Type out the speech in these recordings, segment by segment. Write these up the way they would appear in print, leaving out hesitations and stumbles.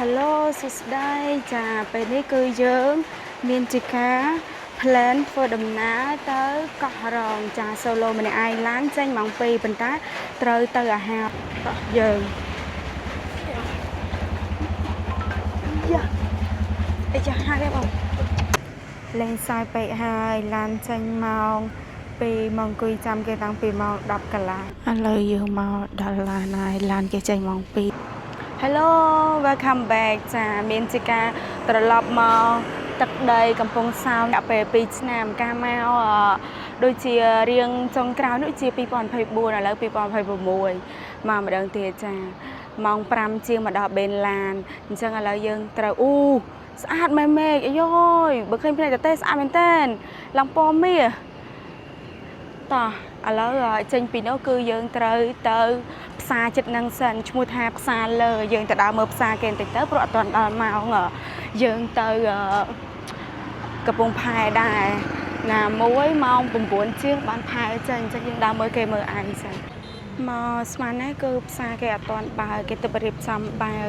Hello សួស្តីចាពេលនេះគឺយើងមានជាការ plan ធ្វើដំណើរទៅកោះរ៉ងចា solo ម្នាក់ឯងឡានចេញម៉ោង2ប៉ុន្តែត្រូវទៅអាហារកោះយើងយ៉ាអីចាហើយបងលេងសើចពេកហើយឡានចេញម៉ោង2មកអង្គុយចាំគេតាំងពីម៉ោង10កន្លះឥឡូវយើងមកដល់ឡានហើយឡានគេចេញម៉ោង2 Hello welcome back ចាមានជាការត្រឡប់មកទឹកដីកំពង់សោមរយៈពេល2ឆ្នាំការមកដូចជារៀងចុងក្រោយនោះជា2024ឥឡូវ2026មកម្ដងទៀតចាម៉ោង5ជាងមកដល់បេនឡានអញ្ចឹងឥឡូវយើងត្រូវស្អាតមែនមេឃអាយយបើឃើញភ្នែកតេស្អាតមែនតើឡើងពណ៌មាសតោះឥឡូវចេញពីនោះគឺយើងត្រូវទៅផ្សារចិត្តនឹងសិនឈ្មោះថាផ្សារលើយើងទៅដើរមើលផ្សារគេបន្តិចទៅព្រោះអត់ទាន់ដល់ម៉ោងយើងទៅកំពង់ផែដែរណាមួយម៉ោង9ជាងបានផែចេញអញ្ចឹងយើងដើរមើលគេមើលឯងសិនមកស្មាននេះគឺផ្សារគេអត់ទាន់បើកគេទៅរៀបចំបើក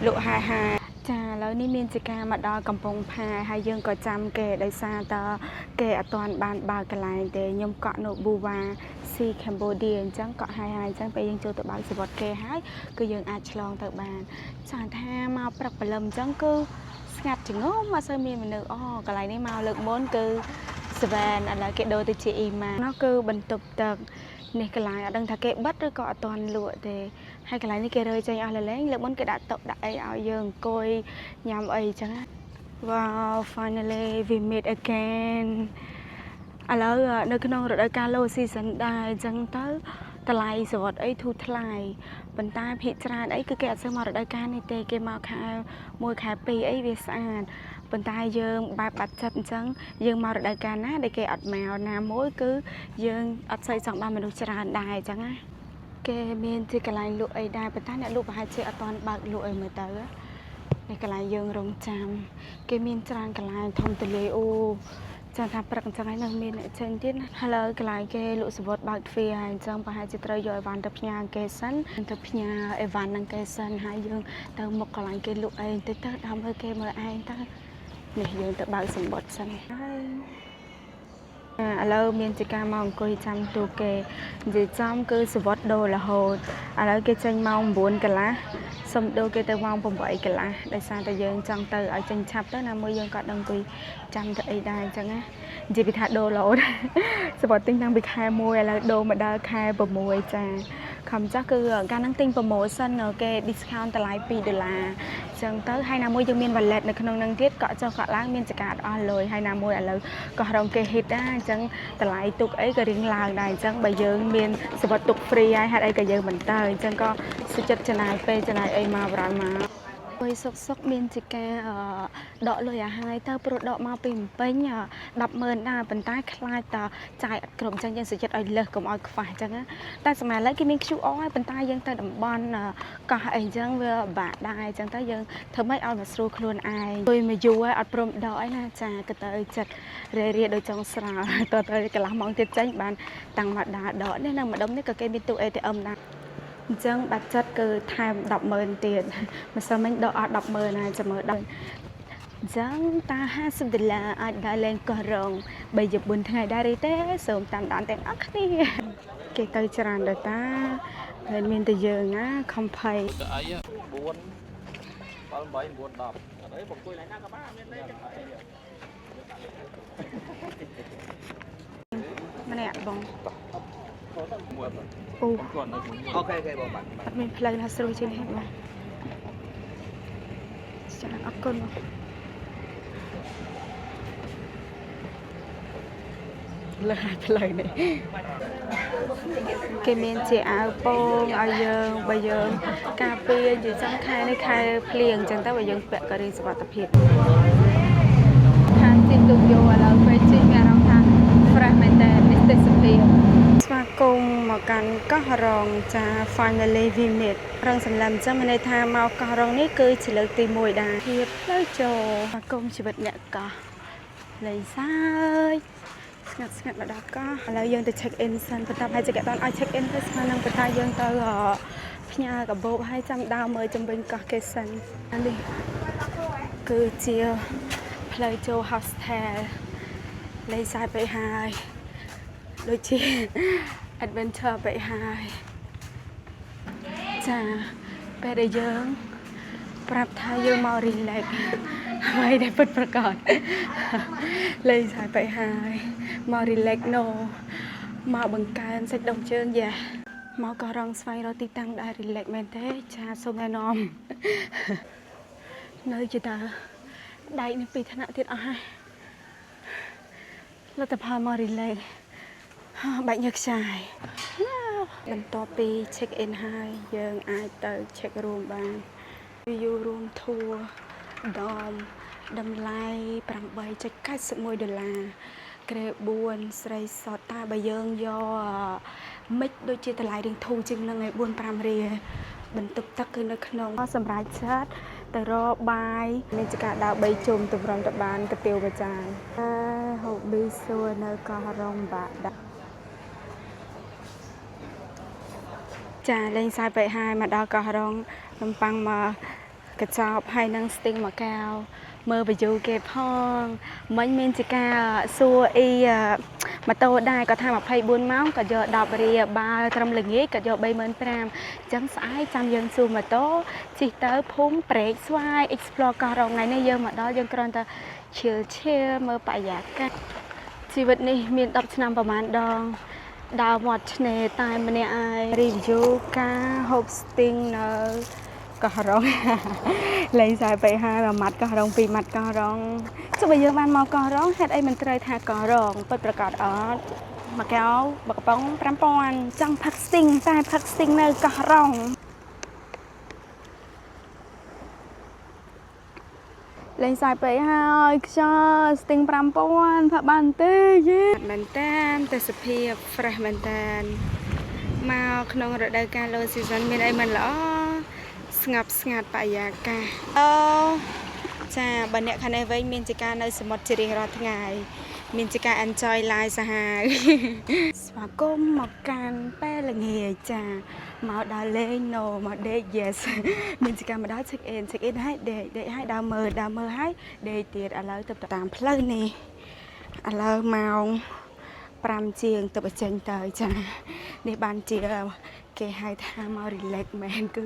លក់ហាចាឥឡូវនេះមានជាការមកដល់កំពង់ផែហើយយើងក៏ចាំគេដោយសារតគេអត់ទាន់បានបើកកន្លែងទេខ្ញុំកក់នៅប៊ូវ៉ាស៊ីកម្ពុជាអញ្ចឹងកក់ហើយអញ្ចឹងពេលយើងចូលទៅបើកសវត្តគេហើយគឺយើងអាចឆ្លងទៅបានចាថាមកព្រឹកព្រលឹមអញ្ចឹងគឺស្ងាត់ចងំអត់សូវមានមនុស្សកន្លែងនេះមកលើកមុនគឺស្វែនឥឡូវគេដូរទៅជាអ៊ីម៉ានោះគឺបន្ទប់ទឹកនេះកន្លែងអត់ដឹងថាគេបិទឬក៏អត់ទាន់លក់ទេហើយកន្លែងនេះគេរើចេញអស់លលែងលើកមុនគេដាក់តុដាក់អីឲ្យយើងអង្គុយញ៉ាំអីចឹង Wow finally we meet again ឥឡូវនៅក្នុងរដូវកាល low season ដែរអញ្ចឹងទៅតម្លៃសវត្តអីធូរថ្លៃប៉ុន្តែភាគច្រើនអីគឺគេអត់សូវមករដូវកាលនេះទេគេមកខែ1ខែ2អីវាស្អាតប៉ុន្តែយើងបែបបាត់ចិត្តអញ្ចឹងយើងមករដូវកាលណាដែលគេអត់មកណាមួយគឺយើងអត់សូវចង់បានមនុស្សច្រើនដែរអញ្ចឹងណាគេមានជាកន្លែងលក់អីដែរប៉ុន្តែអ្នកលក់ប្រហែលជាអត់ទាន់បើកលក់អីមើលទៅនេះកន្លែងយើងរងចាំគេមានច្រើនកន្លែងធំទូលាយចាំថាព្រឹកអញ្ចឹងហើយនៅមានអ្នកចេញទៀតណាឥឡូវកន្លែងគេលក់សវត្តបើកទ្វារហើយអញ្ចឹងប្រហែលជាត្រូវយកអីវ៉ាន់ទៅផ្ញើគេសិនទៅផ្ញើអីវ៉ាន់នឹងគេសិនហើយយើងទៅមុខកន្លែងគេលក់អីបន្តិចទៅដល់មើលគេមើលឯងទៅនេះយើងទៅបើកសវត្តសិនហើយឥឡូវមានជាការមកអង្គុយចាំទូគេនិយាយចំគឺសវត្តដូររហូតឥឡូវគេចេញម៉ោង9កន្លះសុំដូរគេទៅម៉ោង8កន្លះដោយសារតែយើងចង់ទៅឲ្យចេញឆាប់ទៅណាមួយយើងក៏ដឹងអង្គុយចាំទៅអីដែរអញ្ចឹងណានិយាយពីថាដូររហូតសវត្តទិញតាំងពីខែ1ឥឡូវដូរមកដល់ខែ6ចាខំចាស់គឺកាលហ្នឹងទិញ promotion គេ discount តម្លៃ$2អញ្ចឹងទៅហើយណាមួយយើងមាន wallet នៅក្នុងហ្នឹងទៀតកក់ចុះកក់ឡើងមានចកាអត់អស់លុយហើយណាមួយឥឡូវក៏រងគេ hit ដែរអញ្ចឹងតម្លៃទុកអីក៏រៀងឡើងដែរអញ្ចឹងបើយើងមានសវត្ថទុក free ហើយហេតុអីក៏យើងមិនទៅអញ្ចឹងក៏សុចិត្តចំណាយពេលចំណាយអីមកបរោយមកពេលសុកមានជាការដកលុយអាហារទៅព្រោះដកមកពីម្ពិញ100000ដែរប៉ុន្តែខ្លាចតចាយអត់គ្រប់អញ្ចឹងយើងសុចិត្តឲ្យលើសកុំឲ្យខ្វះអញ្ចឹងតែសម័យឥឡូវគេមាន QR ហើយប៉ុន្តែយើងទៅតំបន់កោះអីអញ្ចឹងវាពិបាកដែរអញ្ចឹងទៅយើងធ្វើម៉េចឲ្យមកស្រួលខ្លួនឯងលុយមកយូរហើយអត់ព្រមដកអីណាចាក៏ទៅចិត្តរាដូចចង់ស្រាលតទៅកន្លះម៉ោងទៀតចេញបានតាំងមកដកនេះនៅម្ដុំនេះក៏គេមានទូ ATM ដែរអញ្ចឹងបាត់ចិត្តគឺថែម100000ទៀតម្សិលមិញដកអស់100000ហើយចាំមើលដល់អញ្ចឹងតា$50អាចដើរលេងកោះរ៉ង3យប់4ថ្ងៃដែរទេសូមតាមដានទាំងអស់គ្នាគេទៅច្រើនដល់តាហើយមានតែយើងណាខំភ័យអី4 7 8 9 10អត់អីបងអង្គុយឡើងណាក៏បានមានទេម្នាក់បងអូខេបងបាទអត់មានផ្លូវណាស្រួលជាងនេះណាចាអរគុណលើផ្លូវនេះគេមានជាអាវពោងឲ្យយើងបើយើងការពារនិយាយចំខែនេះខែភ្លៀងអញ្ចឹងទៅបើយើងពាក់ក៏រៀងសុវត្ថិភាពខាងទីទូយោឥឡូវពេលជិះមានអារម្មណ៍ថា fresh មែនតើមានទេសភាពស្វាគមន៍មកកាន់កោះរ៉ងចា finally we meet រងសម្លឹមអញ្ចឹងមានន័យថាមកកោះរ៉ងនេះគឺជាលើកទី1ដែរភាពផ្លូវចូលស្វាគមន៍ជីវិតអ្នកកោះលេងសើចស្ងាត់មកដល់កោះឥឡូវយើងទៅ check in សិនប៉ុន្តែប្រហែលជាគេអត់ឲ្យ check in ទេស្មើនឹងប៉ុន្តែយើងទៅផ្ញ ញើកាបូបឲ្យចាំដើមមើលជំវិញកោះកេសិននេះគឺជាផ្លូវចូល hostel លេងសើចពេកហើយដូចជា adventure ពេកហើយចាពេលដែលយើងប្រាប់ថាយើងមក relax ហើយដែលពិតប្រកបលេងសើចពេកហើយមក relax no មកបង្កើនសាច់ដុំជើងយ៉ាមកក៏រងស្វែងរកទីតាំងដែល relax មែនទេចាសូមណែនាំនៅជាតើដៃនេះពីថ្នាក់ទៀតអស់ហើយលទ្ធផលមក relax បាច់ញើសខ្ចាយបន្ទាប់ពី check in ហើយយើងអាចទៅ check room បាន view room tour តម្លៃ$8.91 ក្រេ4ស្រីសតតែបើយើងយកមិចដូចជាតម្លៃរៀងធូរជាងនឹងឯ4-5រៀលបន្ទប់ទឹកគឺនៅក្នុងសម្រាប់ចាត់ទៅរកបាយមានចកាដើរ3ជុំទៅប្រំតបានកាទៀវមួយចានហូប៊ីសួរនៅកោះរងបាក់ចាលេងសើចពេកហើយមកដល់កោះរងនំប៉័ងមកកញ្ចប់ហើយនឹងស្ទីងមកកៅមើល view គេផងមិញមានជាការសួរអីម៉ូតូដែរក៏ថា24ម៉ោងក៏យក10រៀលបើត្រឹមល្ងាចក៏យក35,000អញ្ចឹងស្អែកចាំយើងសួរម៉ូតូជិះទៅភូមិព្រែកស្វាយ explore កោះរងថ្ងៃនេះយើងមកដល់យើងគ្រាន់តែ chill មើលបរិយាកាសជីវិតនេះមាន10ឆ្នាំប្រហែលដងដើរមាត់ឆ្នេរតែម្នាក់ឯង review ការហូបស្ទីងនៅកោះរងលេងសើចពេកហើយមួយម៉ាត់កោះរងពីរម៉ាត់កោះរងចុះបើយើងបានមកកោះរងហេតុអីមិនត្រូវថាកោះរងពិតប្រាកដអត់មួយកៅបើកំប៉ុង5,000ចង់ផឹកស្ទីងតែផឹកស្ទីងនៅកោះរងលេងសើចពេកហើយខ្យល់ស្ទីង5,000ផឹកបានទេយេមែនតានទេសភាព fresh មែនតានមកក្នុងរដូវកាល low season មានអីមិនល្អស្ងប់ស្ងាត់បរិយាកាសអូចាបើអ្នកខាងនេះវិញមានជាការនៅសមុទ្រជារៀងរាល់ថ្ងៃមានជាការ enjoy life សាហាវស្វាគមន៍មកកាន់ពេលល្ងាចចាមកដល់លេង no មកដេក yes មានជាការមកដល់ check in ហើយដេកហើយដើរមើលហើយដេកទៀតឥឡូវទៅតាមផ្លូវនេះឥឡូវម៉ោង5ជាងទៅបញ្ចេញទៅចានេះបានជាគេហៅថាមក relax មែនគឺ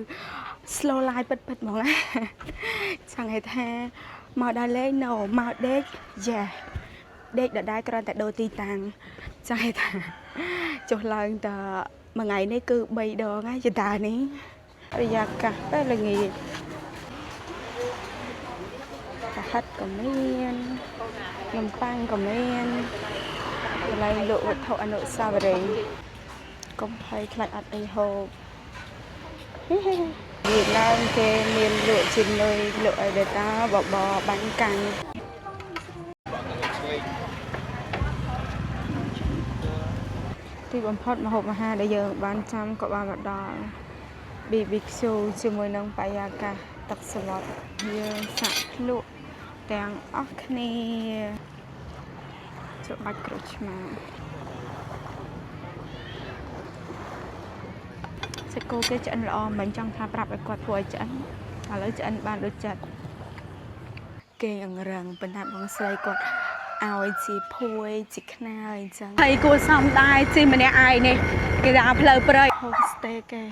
slow life ពិតហ្មងណាចង់ឲ្យថាមកដល់លេង no មកដេក yeah ដេកដដែលគ្រាន់តែដូរទីតាំងចង់ឲ្យថាចុះឡើងតមួយថ្ងៃនេះគឺ3ដងហើយចតានេះបរិយាកាសពេលល្ងាចប្រហិតក៏មាននំប៉័ងក៏មានកន្លែងលក់វត្ថុអនុស្សាវរីយ៍កុំភ័យខ្លាចអត់អីហូបវាឡើងគេមានលក់ជាមួយលក់អីដែរតាបបបាញ់កាំងទីបំផុតម្ហូបអាហារដែលយើងបានចាំក៏បានមកដល់ BBQ ជាមួយនឹងបរិយាកាសទឹកសមុទ្រយើងសាក់ភ្លក់ទាំងអស់គ្នាចូលបាច់ក្រូចឆ្មាសាច់គោគេឆ្អិនល្អមិនចង់ថាប្រាប់ឲ្យគាត់ធ្វើឲ្យឆ្អិនឥឡូវឆ្អិនបានដូចចិត្តគេអង្រឹងប៉ុន្តែបងស្រីគាត់ឲ្យជាភួយជាខ្នើយអញ្ចឹងហើយគួរសមដែរជាម្នាក់ឯងនេះគេថាផ្លូវព្រៃ homestay គេ